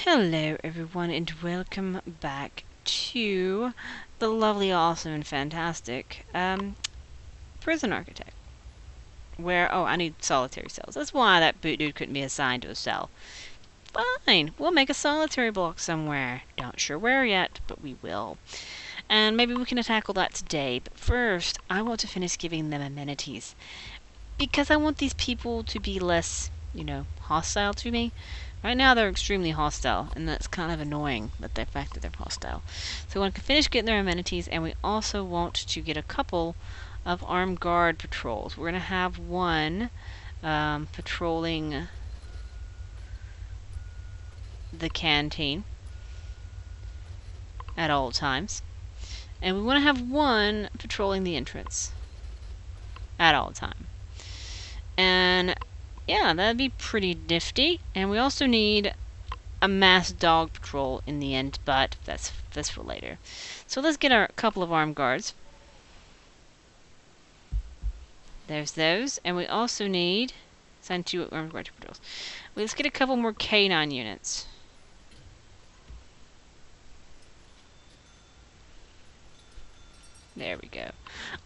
Hello everyone and welcome back to the lovely, awesome, and fantastic Prison Architect. Where, oh, I need solitary cells. That's why that boot dude couldn't be assigned to a cell. Fine, we'll make a solitary block somewhere. Not sure where yet, but we will. And maybe we can tackle that today. But first, I want to finish giving them amenities. Because I want these people to be less, hostile to me. Right now they're extremely hostile, and that's kind of annoying, the fact that they're hostile. So we want to finish getting their amenities, and we also want to get a couple of armed guard patrols. We're going to have one patrolling the canteen at all times. And we want to have one patrolling the entrance at all time. And yeah, that'd be pretty nifty. And we also need a mass dog patrol in the end, but that's for later. So let's get our couple of armed guards. There's those. And we also need assign 2 armed guard patrols. Let's get a couple more canine units. There we go.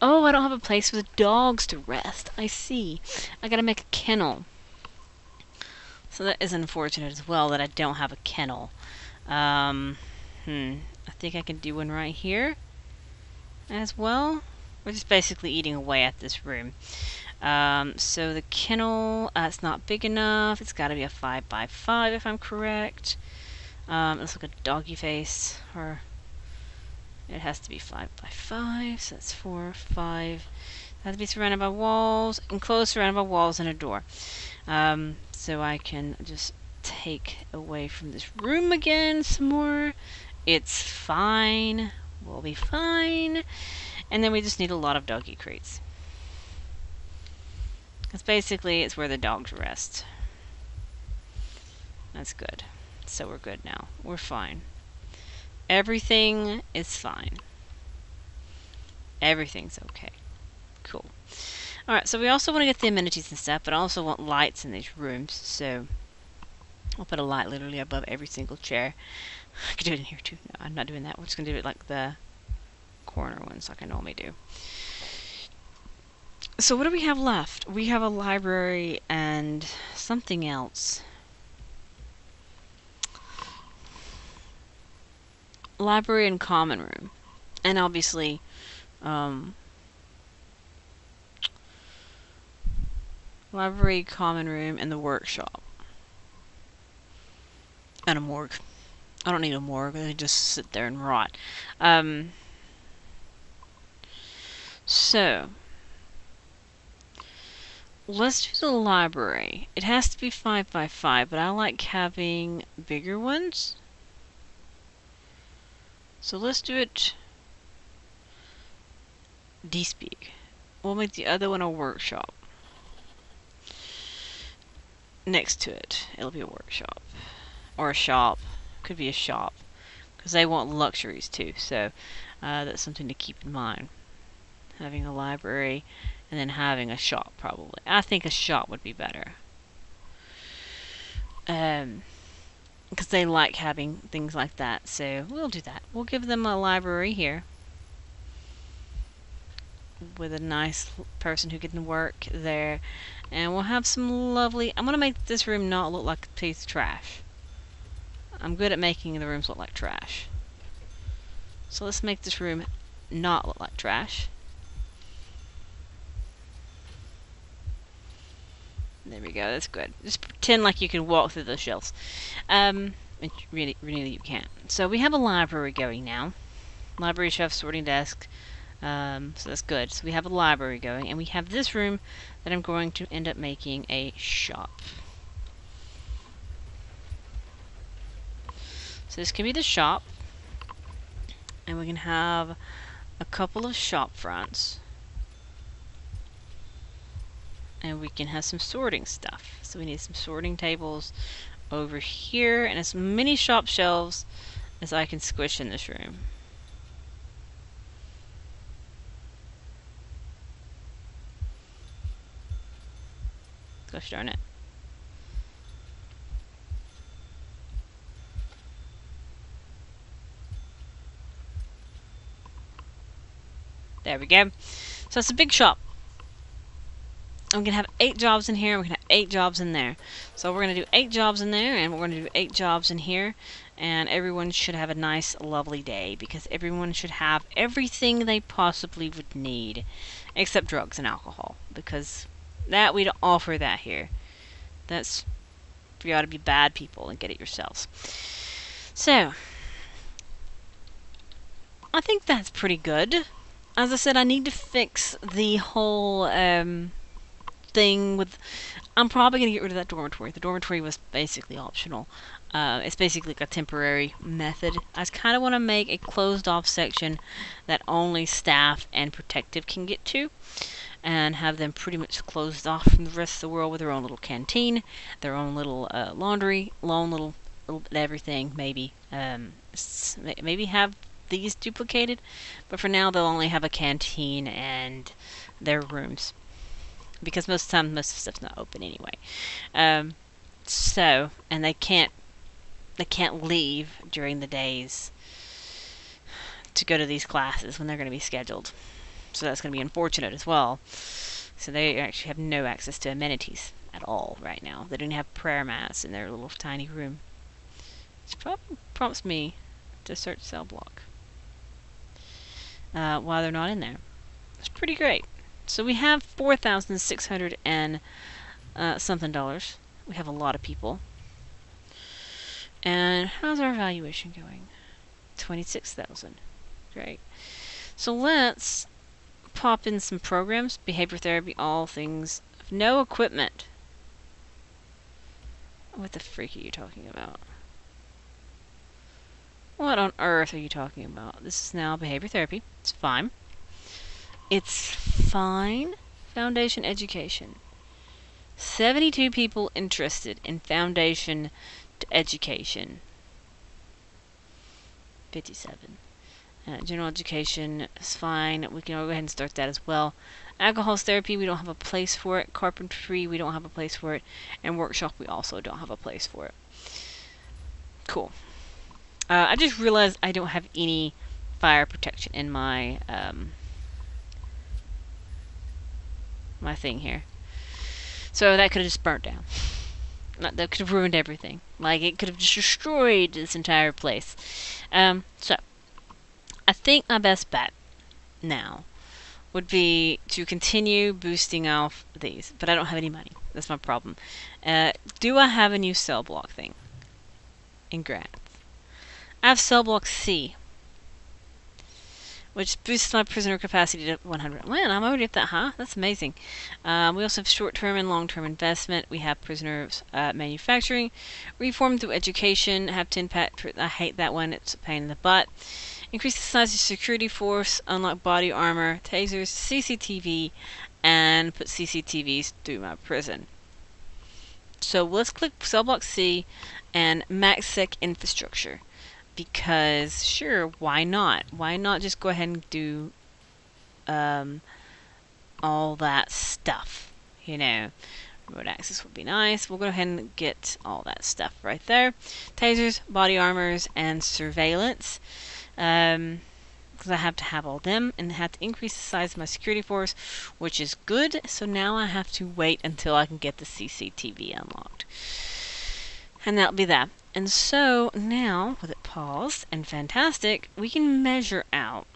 Oh, I don't have a place for the dogs to rest. I see. I gotta make a kennel. So that is unfortunate as well that I don't have a kennel. I think I can do one right here as well. We're just basically eating away at this room. So the kennel, it's not big enough. It's gotta be a 5x5 if I'm correct. Let's look at doggy face. Or it has to be 5x5, so that's 4, 5. It has to be surrounded by walls, enclosed, surrounded by walls, and a door. So I can just take away from this room again some more. It's fine. We'll be fine. And then we just need a lot of doggy crates. Because basically it's where the dogs rest. That's good. So we're good now. We're fine. Everything is fine. Everything's okay. Cool. Alright, so we also want to get the amenities and stuff, but I also want lights in these rooms, so I'll put a light literally above every single chair. I could do it in here too. No, I'm not doing that. We're just going to do it like the corner ones like I normally do. So what do we have left? We have a library and something else. Library and common room. And obviously, library, common room, and the workshop. And a morgue. I don't need a morgue. They just sit there and rot. So, let's do the library. It has to be 5x5, but I like having bigger ones. So let's do it this big. We'll make the other one a workshop. Next to it, it'll be a workshop. Or a shop. Could be a shop. Because they want luxuries too, so that's something to keep in mind. Having a library and then having a shop, probably. I think a shop would be better. Because they like having things like that, so we'll do that. We'll give them a library here with a nice person who can work there, and we'll have some lovely... I'm going to make this room not look like a piece of trash. I'm good at making the rooms look like trash. So let's make this room not look like trash. There we go, that's good. Just pretend like you can walk through those shelves. Really you can't. So we have a library going now. Library, shelf, sorting desk. So that's good. So we have a library going, and we have this room that I'm going to end up making a shop. So this can be the shop, and we can have a couple of shop fronts. And we can have some sorting stuff. So we need some sorting tables over here, and as many shop shelves as I can squish in this room. Gosh darn it. There we go. So it's a big shop. I'm going to have 8 jobs in here, we're going to have 8 jobs in there. So we're going to do 8 jobs in there, and we're going to do 8 jobs in here, and everyone should have a nice, lovely day, because everyone should have everything they possibly would need, except drugs and alcohol, because that we don't offer that here. That's, you ought to be bad people and get it yourselves. So, I think that's pretty good. As I said, I need to fix the whole, thing with... I'm probably going to get rid of that dormitory. The dormitory was basically optional. It's basically like a temporary method. I just kind of want to make a closed-off section that only staff and protective can get to, and have them pretty much closed off from the rest of the world with their own little canteen, their own little laundry, little bit of everything, maybe. Maybe have these duplicated, but for now they'll only have a canteen and their rooms, because most of the time most of the stuff's not open anyway. So, and they can't leave during the days to go to these classes when they're going to be scheduled. So that's going to be unfortunate as well. So they actually have no access to amenities at all right now. They don't have prayer mats in their little tiny room. Which probably prompts me to search cell block while they're not in there. It's pretty great. So we have 4,600 and something dollars. We have a lot of people. And how's our valuation going? 26,000. Great. So let's pop in some programs. Behavior therapy, all things. No equipment. What the freak are you talking about? What on earth are you talking about? This is now behavior therapy. It's fine. It's fine. Foundation education. 72 people interested in foundation education. 57. General education is fine. We can go ahead and start that as well. Alcohols therapy, we don't have a place for it. Carpentry, we don't have a place for it. And workshop, we also don't have a place for it. Cool. I just realized I don't have any fire protection in my my thing here. So that could have just burnt down. That could have ruined everything. Like, it could have just destroyed this entire place. So, I think my best bet now would be to continue boosting off these. But I don't have any money. That's my problem. Do I have a new cell block thing in grants? I have cell block C, which boosts my prisoner capacity to 100. Man, I'm already at that high. That's amazing. We also have short-term and long-term investment. We have prisoners manufacturing, reform through education. Have 10 I hate that one. It's a pain in the butt. Increase the size of security force. Unlock body armor, tasers, CCTV, and put CCTVs through my prison. So let's click cell block C and MaxSec infrastructure. Because, sure, why not? Why not just go ahead and do all that stuff? You know, remote access would be nice. We'll go ahead and get all that stuff right there. Tasers, body armors, and surveillance. Because I have to have all them, and have to increase the size of my security force, which is good. So now I have to wait until I can get the CCTV unlocked. And that'll be that. And so now, with it paused and fantastic, we can measure out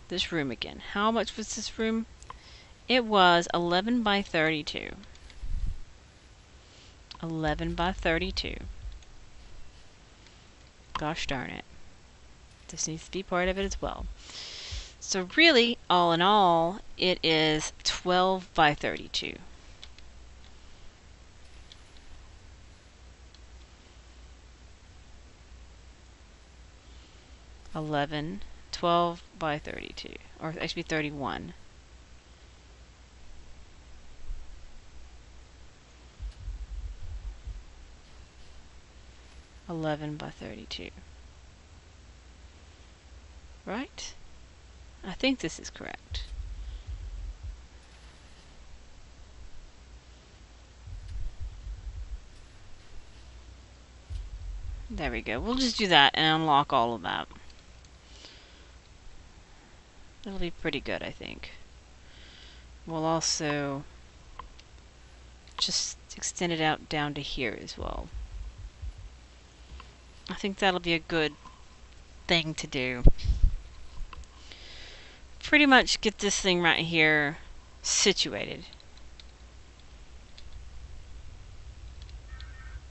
this room again. How much was this room? It was 11 by 32. 11 by 32. Gosh darn it. This needs to be part of it as well. So really, all in all, it is 12 by 32. 11, 12 by 32, or actually 31. $11 by 32. Right? I think this is correct. There we go. We'll just do that and unlock all of that. That'll be pretty good, I think. We'll also just extend it out down to here as well. I think that'll be a good thing to do. Pretty much get this thing right here situated.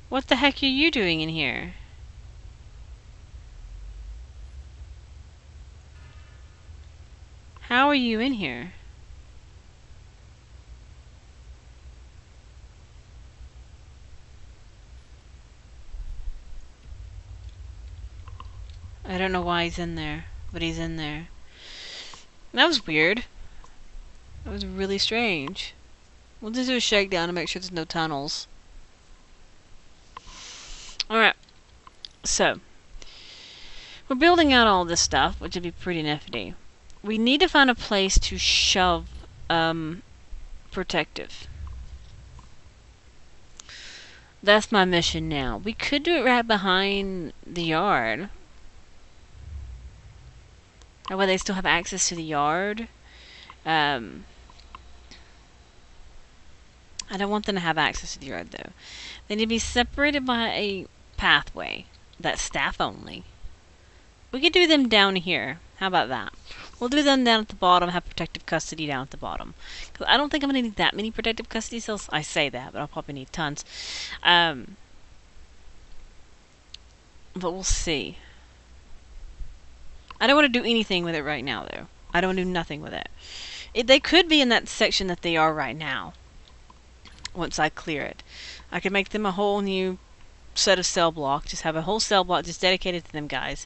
What the heck are you doing in here? How are you in here? I don't know why he's in there, but he's in there. That was weird. That was really strange. We'll just do a shakedown to make sure there's no tunnels. Alright. So, we're building out all this stuff, which would be pretty nifty. We need to find a place to shove protective. That's my mission now. We could do it right behind the yard. That way they still have access to the yard. I don't want them to have access to the yard, though. They need to be separated by a pathway. That's staff only. We could do them down here. How about that? We'll do them down at the bottom, have protective custody down at the bottom. Because I don't think I'm going to need that many protective custody cells. I say that, but I'll probably need tons. But we'll see. I don't want to do anything with it right now, though. I don't want to do nothing with it. They could be in that section that they are right now. Once I clear it. I could make them a whole new set of cell blocks. Just have a whole cell block just dedicated to them guys.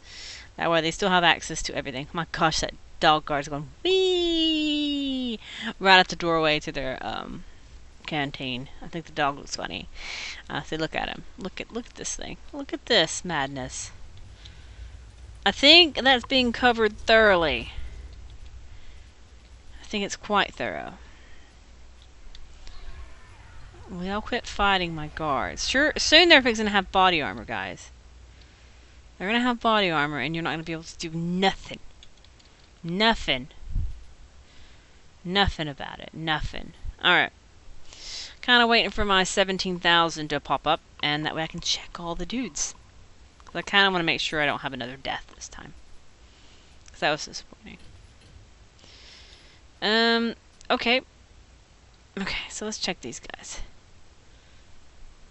That way they still have access to everything. My gosh, that dog guard's going wee right at the doorway to their canteen. I think the dog looks funny. So look at him. Look at this thing. Look at this madness. I think that's being covered thoroughly. I think it's quite thorough. We all quit fighting my guards. Sure, soon they're fixing to have body armor, guys. They're gonna have body armor, and you're not gonna be able to do nothing. Nothing. Nothing about it. Nothing. Alright. Kinda waiting for my 17,000 to pop up, and that way I can check all the dudes. I kinda wanna make sure I don't have another death this time. Because that was disappointing. Okay. Okay, so let's check these guys.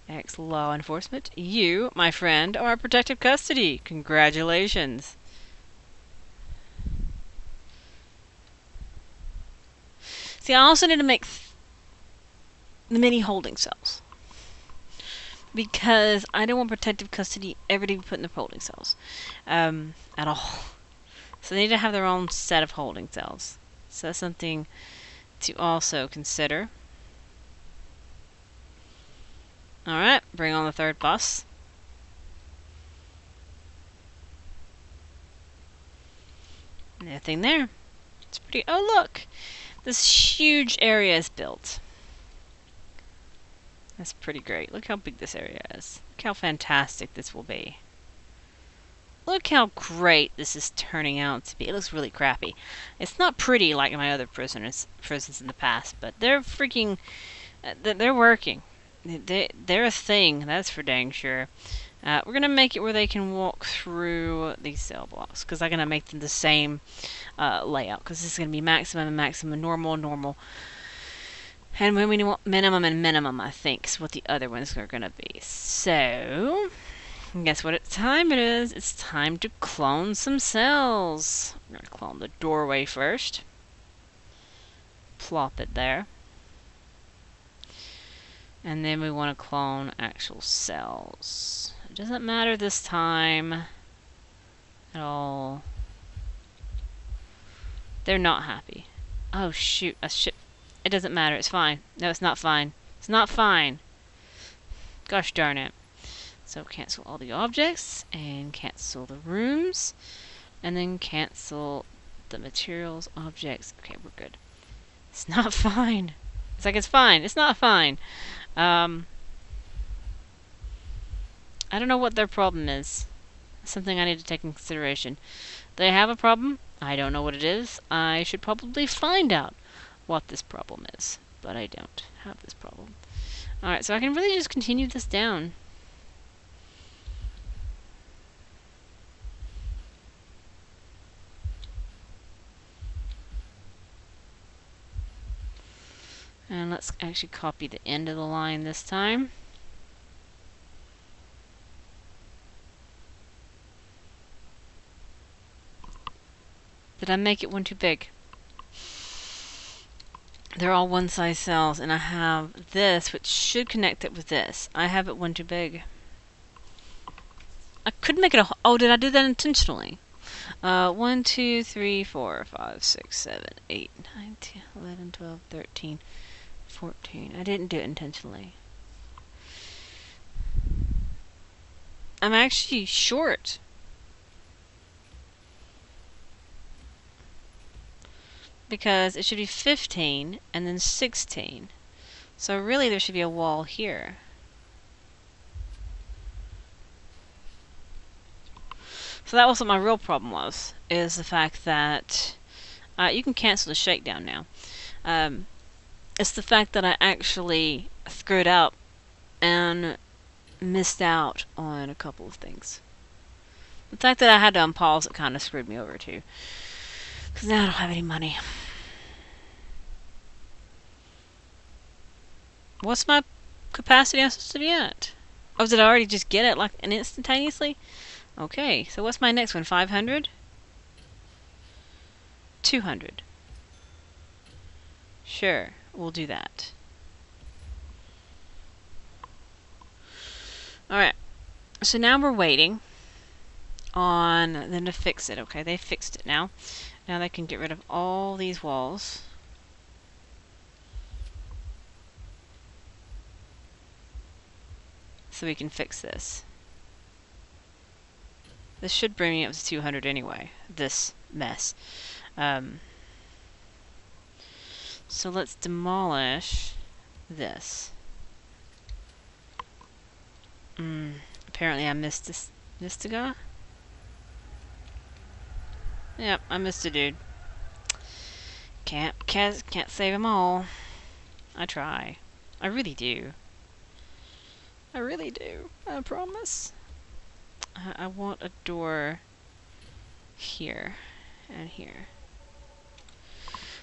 Ex-law enforcement. You, my friend, are protective custody. Congratulations. See, I also need to make the mini holding cells. Because I don't want protective custody ever to be put in the holding cells. At all. So they need to have their own set of holding cells. So that's something to also consider. Alright, bring on the third bus. Nothing there. It's pretty... Oh, look! This huge area is built. That's pretty great. Look how big this area is. Look how fantastic this will be. Look how great this is turning out to be. It looks really crappy. It's not pretty like my other prisons in the past, but they're freaking... they're working. They're a thing, that's for dang sure. We're going to make it where they can walk through these cell blocks, because I'm going to make them the same layout, because this is going to be maximum and maximum, normal. And when we want minimum and minimum, I think, is what the other ones are going to be. So, guess what time it is? It's time to clone some cells. We're going to clone the doorway first. Plop it there. And then we want to clone actual cells. It doesn't matter this time at all. They're not happy. Oh shoot, a ship. It doesn't matter, it's fine. No, it's not fine. It's not fine. Gosh darn it. So cancel all the objects, and cancel the rooms, and then cancel the materials, objects. Okay, we're good. It's not fine. It's like it's fine. It's not fine. I don't know what their problem is. Something I need to take in consideration. They have a problem. I don't know what it is. I should probably find out what this problem is, but I don't have this problem. Alright, so I can really just continue this down. And let's actually copy the end of the line this time. Did I make it one too big? They're all one size cells, and I have this, which should connect it with this. I have it one too big. I could make it a... Oh, did I do that intentionally? 1, 2, 3, 4, 5, 6, 7, 8, 9, 10, 11, 12, 13, 14. I didn't do it intentionally. I'm actually short. Because it should be 15 and then 16. So really there should be a wall here. So that was what my real problem was, is the fact that you can cancel the shakedown now. It's the fact that I actually screwed up and missed out on a couple of things. The fact that I had to unpause it kind of screwed me over too. Because now I don't have any money. What's my capacity I'm supposed to be at? Oh, did I already just get it like instantaneously? Okay, so what's my next one? 500? 200. Sure, we'll do that. Alright, so now we're waiting on them to fix it. Okay, they fixed it now. Now they can get rid of all these walls. So we can fix this. This should bring me up to 200 anyway, this mess. So let's demolish this. Apparently I missed a guy. Yep, I missed a dude. Can't save them all. I try. I really do. I really do. I promise. I want a door here and here.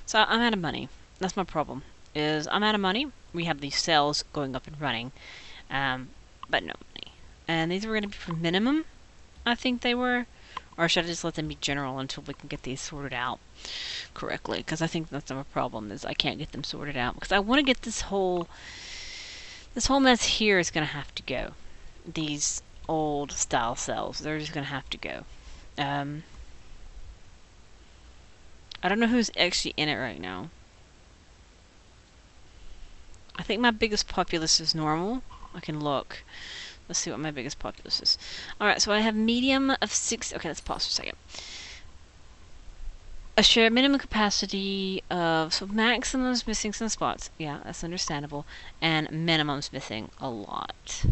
So I'm out of money. That's my problem. Is I'm out of money. We have these cells going up and running, but no money. And these were going to be for minimum, I think they were. Or should I just let them be general until we can get these sorted out correctly? Because I think that's my problem, is I can't get them sorted out. Because I want to get this whole mess here is going to have to go. These old style cells, they're just going to have to go. I don't know who's actually in it right now. I think my biggest populace is normal. I can look. Let's see what my biggest populace is. Alright, so I have medium of 6. Okay, let's pause for a second. A shared minimum capacity of... So maximum's missing some spots. Yeah, that's understandable. And minimum's missing a lot.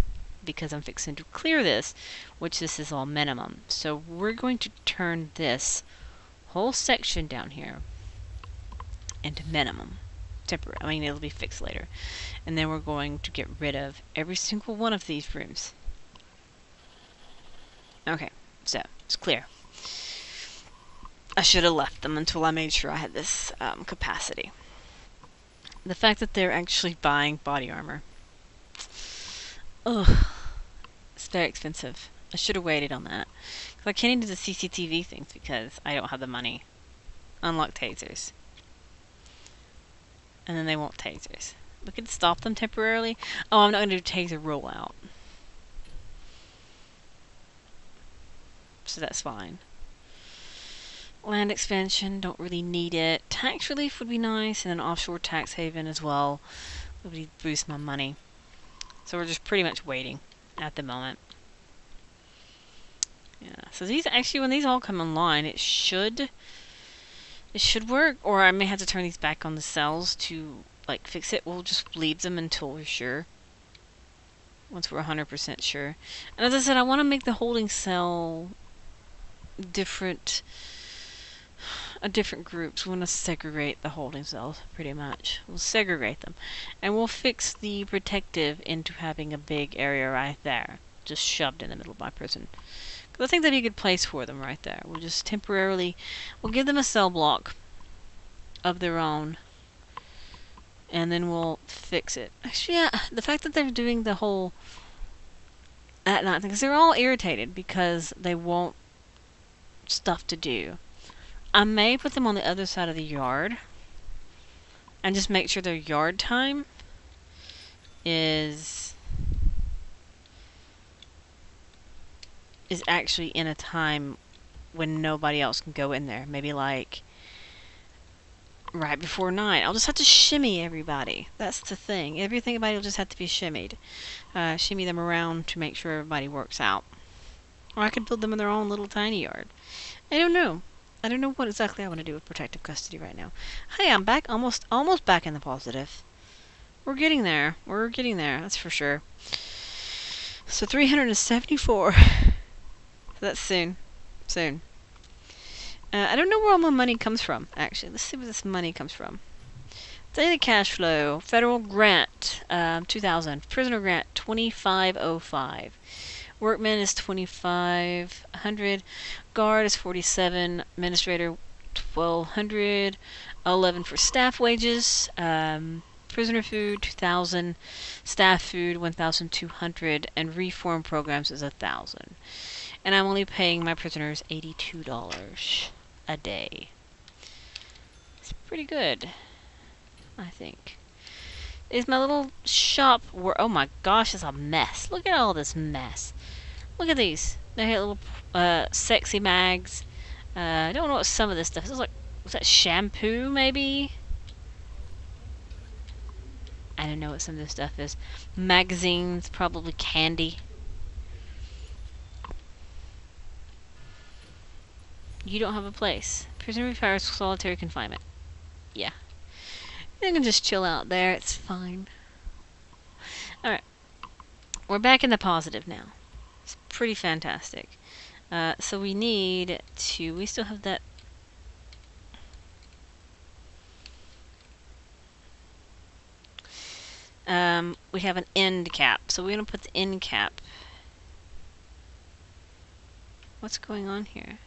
Because I'm fixing to clear this, which this is all minimum. So we're going to turn this whole section down here into minimum. Temporary. I mean, it'll be fixed later. And then we're going to get rid of every single one of these rooms. Okay, so it's clear. I should have left them until I made sure I had this capacity. The fact that they're actually buying body armor. Ugh. It's very expensive. I should have waited on that. Because I can't even do the CCTV things because I don't have the money. Unlock tasers. And then they want tasers. We could stop them temporarily. Oh, I'm not going to do taser rollout. So that's fine. Land expansion, don't really need it. Tax relief would be nice, and an offshore tax haven as well. That would boost my money. So we're just pretty much waiting at the moment. Yeah. So these actually, when these all come online, it should work. Or I may have to turn these back on the cells to like fix it. We'll just leave them until we're sure. Once we're 100% sure. And as I said, I want to make the holding cell different. different groups. We want to segregate the holding cells, pretty much. We'll segregate them. And we'll fix the protective into having a big area right there, just shoved in the middle of my prison. Because I think that'd be a good place for them right there. We'll just temporarily, we'll give them a cell block of their own, and then we'll fix it. Actually, yeah, the fact that they're doing the whole at night thing, because they're all irritated because they want stuff to do. I may put them on the other side of the yard and just make sure their yard time is actually in a time when nobody else can go in there. Maybe like right before 9. I'll just have to shimmy everybody. That's the thing. Everybody will just have to be shimmied. Shimmy them around to make sure everybody works out. Or I could build them in their own little tiny yard. I don't know. I don't know what exactly I want to do with protective custody right now. Hey, I'm back. Almost back in the positive. We're getting there. We're getting there. That's for sure. So 374. So that's soon. Soon. I don't know where all my money comes from, actually. Let's see where this money comes from. Daily cash flow. Federal grant, 2,000. Prisoner grant, 2,505. Workman is 2,500. Guard is 47. Administrator, 1,200. 11 for staff wages. Prisoner food, 2,000. Staff food, 1,200. And reform programs is 1,000. And I'm only paying my prisoners $82 a day. It's pretty good, I think. Is my little shop where, oh my gosh, it's a mess. Look at all this mess. Look at these. They have little sexy mags. I don't know what some of this stuff is. It's like, what's that, shampoo maybe? I don't know what some of this stuff is. Magazines, probably candy. You don't have a place. Prisoner requires solitary confinement. Yeah. You can just chill out there. It's fine. Alright. We're back in the positive now. It's pretty fantastic. So we need to... We still have that... we have an end cap. So we're going to put the end cap. What's going on here?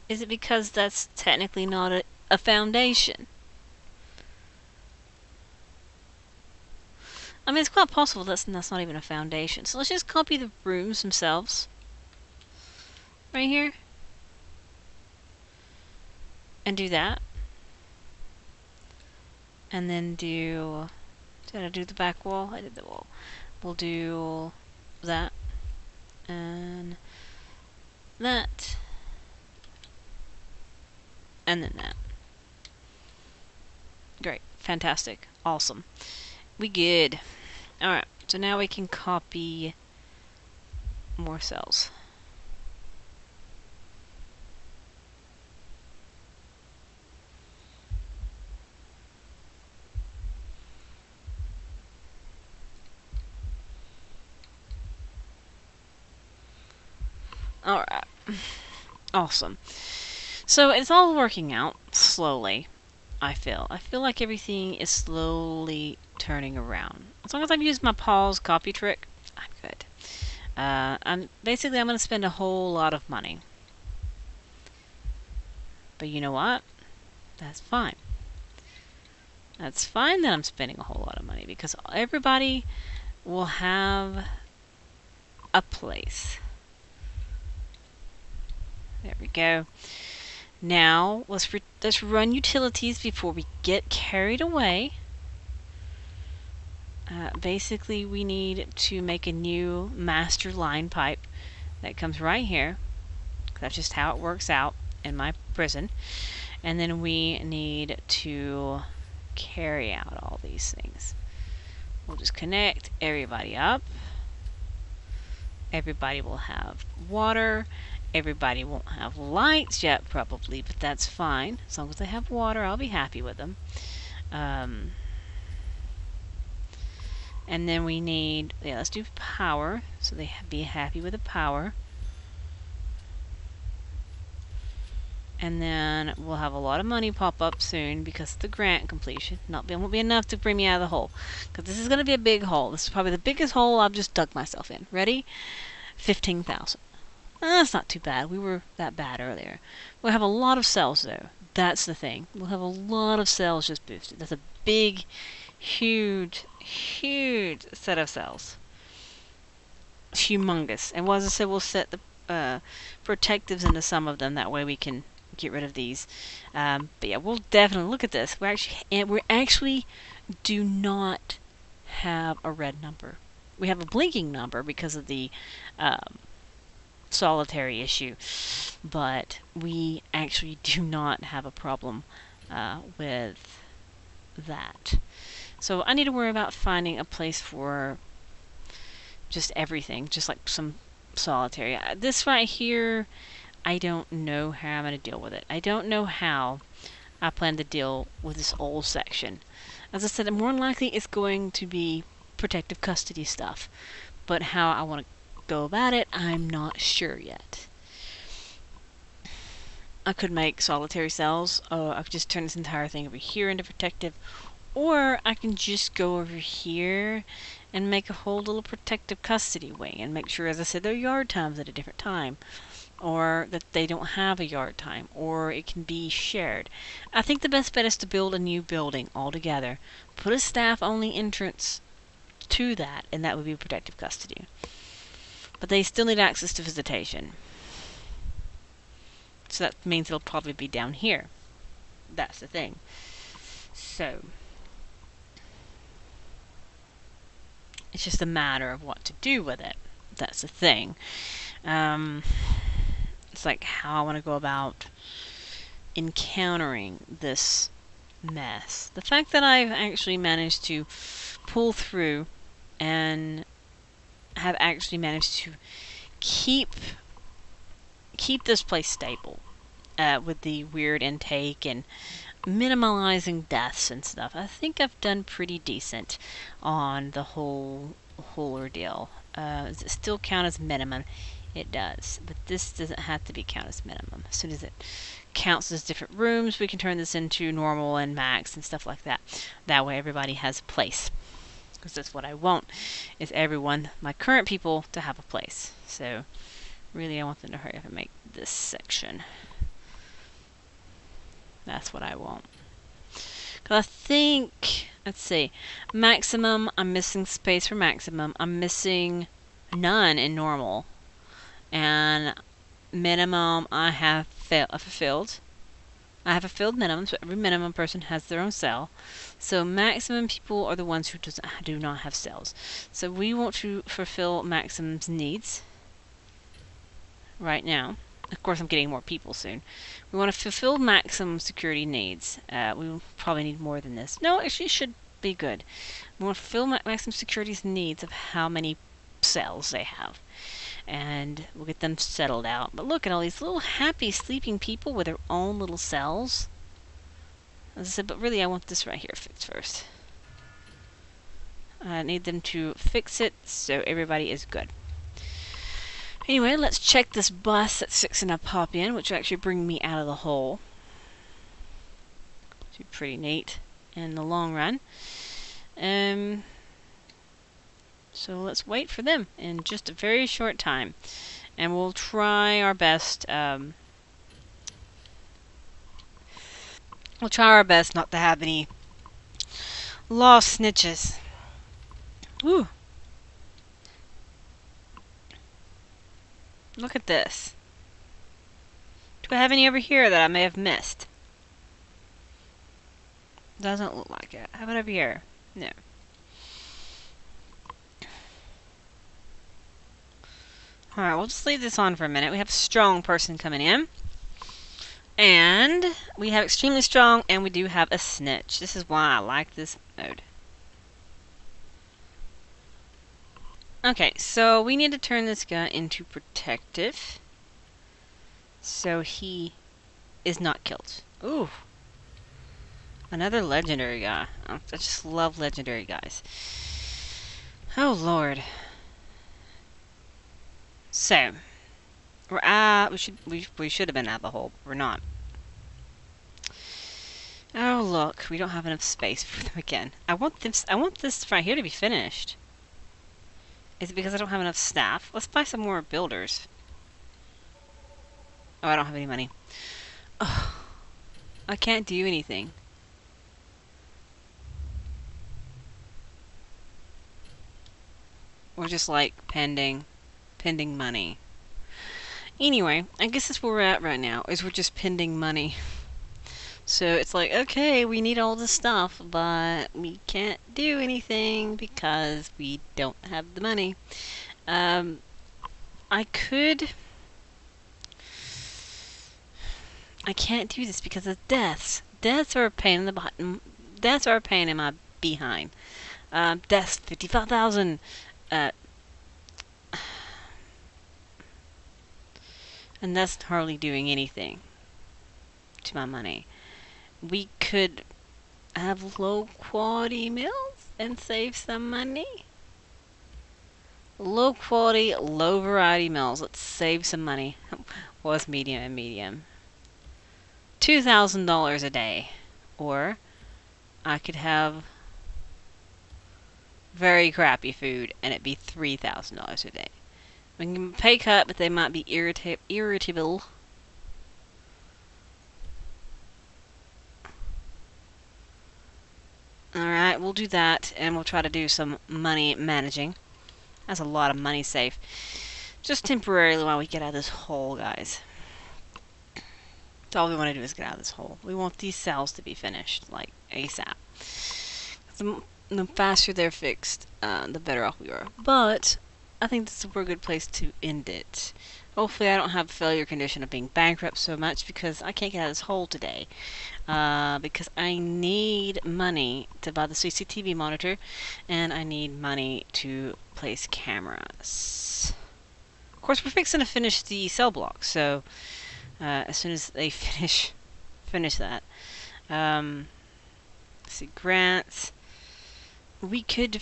Is it because that's technically not a foundation? I mean, it's quite possible that's not even a foundation. So let's just copy the rooms themselves. Right here. And do that. And then do... Did I do the back wall? I did the wall. We'll do that. And that. And then that. Great. Fantastic. Awesome. We good. Alright. So now we can copy more cells. Alright. Awesome. So it's all working out slowly, I feel. I feel like everything is slowly turning around. As long as I've used my pause copy trick, I'm good. I'm going to spend a whole lot of money. But you know what? That's fine. That's fine that I'm spending a whole lot of money because everybody will have a place. There we go. Now, let's run utilities before we get carried away. Basically, we need to make a new master line pipe that comes right here. That's just how it works out in my prison. And then we need to carry out all these things. We'll just connect everybody up. Everybody will have water. Everybody won't have lights yet, probably, but that's fine. As long as they have water, I'll be happy with them. And then we need, yeah, let's do power. so they be happy with the power. And then we'll have a lot of money pop up soon because of the grant completion. It won't be enough to bring me out of the hole, because this is going to be a big hole. This is probably the biggest hole I've just dug myself in. Ready? 15,000. That's not too bad. We were that bad earlier. We'll have a lot of cells, though. That's the thing. We'll have a lot of cells just boosted. That's a big, huge, huge set of cells. Humongous. And as I said, we'll set the protectives into some of them. That way we can get rid of these. But yeah, we'll definitely look at this. We actually do not have a red number. We have a blinking number because of the solitary issue, but we actually do not have a problem with that. So I need to worry about finding a place for just everything, just like some solitary. This right here, I don't know how I'm going to deal with it. I don't know how I plan to deal with this old section. As I said, more than likely it's going to be protective custody stuff, but how I want to go about it, I'm not sure yet. I could make solitary cells. I could just turn this entire thing over here into protective, or I can just go over here and make a whole little protective custody wing and make sure, as I said, their yard time's at a different time, or that they don't have a yard time, or it can be shared. I think the best bet is to build a new building altogether, put a staff-only entrance to that, and that would be protective custody. But they still need access to visitation. So that means it'll probably be down here. That's the thing. So it's just a matter of what to do with it. That's the thing. It's like how I want to go about encountering this mess. The fact that I've actually managed to pull through and have actually managed to keep this place stable with the weird intake and minimalizing deaths and stuff. I think I've done pretty decent on the whole ordeal. Does it still count as minimum? It does, but this doesn't have to be counted as minimum. As soon as it counts as different rooms, we can turn this into normal and max and stuff like that. That way everybody has a place. Because that's what I want, is everyone, my current people, to have a place. So really I want them to hurry up and make this section. That's what I want. Because I think, let's see, maximum, I'm missing space for maximum. I'm missing none in normal. And minimum I have fulfilled. I have fulfilled minimum, so every minimum person has their own cell. So maximum people are the ones who do not have cells. So we want to fulfill maximum's needs right now. Of course, I'm getting more people soon. We want to fulfill maximum security needs. We will probably need more than this. No, actually, it should be good. We want to fulfill maximum security's needs of how many cells they have. And we'll get them settled out. But look at all these little happy sleeping people with their own little cells. As I said, but really I want this right here fixed first. I need them to fix it so everybody is good. Anyway, let's check this bus that's fixing to pop in, which will actually bring me out of the hole. Which will be pretty neat in the long run. So let's wait for them in just a very short time. And we'll try our best, not to have any lost snitches. Woo! Look at this. Do I have any over here that I may have missed? Doesn't look like it. How about over here? No. Alright, we'll just leave this on for a minute. We have a strong person coming in. And we have extremely strong, and we do have a snitch. This is why I like this mode. Okay, so we need to turn this guy into protective. So he is not killed. Ooh. Another legendary guy. I just love legendary guys. Oh, Lord. So, we should have been at the hole. We're not. Oh look, we don't have enough space for them again. I want this right here to be finished. Is it because I don't have enough staff? Let's buy some more builders. Oh, I don't have any money. Oh, I can't do anything. We're just like pending money. Anyway, I guess that's where we're at right now, is we're just pending money. So it's like, okay, we need all this stuff, but we can't do anything because we don't have the money. I can't do this because of deaths. Deaths are a pain in the bottom. Deaths are a pain in my behind. Deaths, 55,000. And that's hardly doing anything to my money. We could have low quality meals and save some money. Low quality, low variety meals. Let's save some money. Was medium and medium. $2,000 a day. Or I could have very crappy food and it'd be $3,000 a day. We can pay cut, but they might be irritable. Alright, we'll do that, and we'll try to do some money managing. That's a lot of money saved. Just temporarily while we get out of this hole, guys. That's all we want to do is get out of this hole. We want these cells to be finished, like, ASAP. The faster they're fixed, the better off we are. But I think this is a good place to end it. Hopefully I don't have a failure condition of being bankrupt so much because I can't get out of this hole today. Because I need money to buy the CCTV monitor and I need money to place cameras. Of course, we're fixing to finish the cell block, so as soon as they finish that. Let's see, grants. We could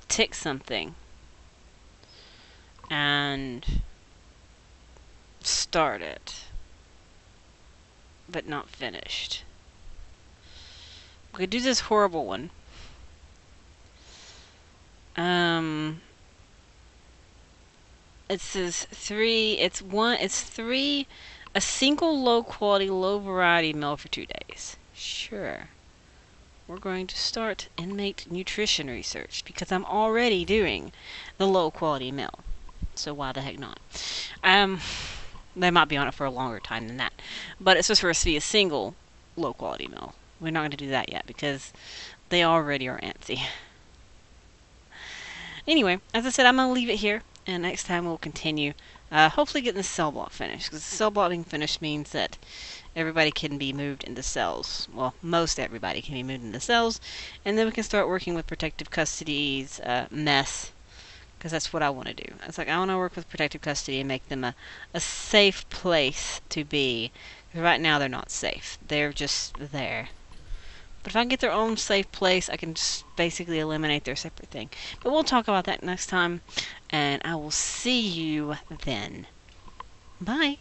tick something and start it, but not finished. We could do this horrible one. It says a single low quality, low variety meal for 2 days. Sure. We're going to start inmate nutrition research because I'm already doing the low quality meal. So why the heck not? They might be on it for a longer time than that. But it's supposed for us to be a single low quality meal. We're not going to do that yet because they already are antsy. Anyway, as I said, I'm going to leave it here. And next time we'll continue. Hopefully getting the cell block finished. Because the cell block being finished means that everybody can be moved into cells. Well, most everybody can be moved into cells. And then we can start working with protective custody's mess. Because that's what I want to do. It's like I want to work with protective custody and make them a safe place to be. Because right now they're not safe. They're just there. But if I can get their own safe place, I can just basically eliminate their separate thing. But we'll talk about that next time. And I will see you then. Bye.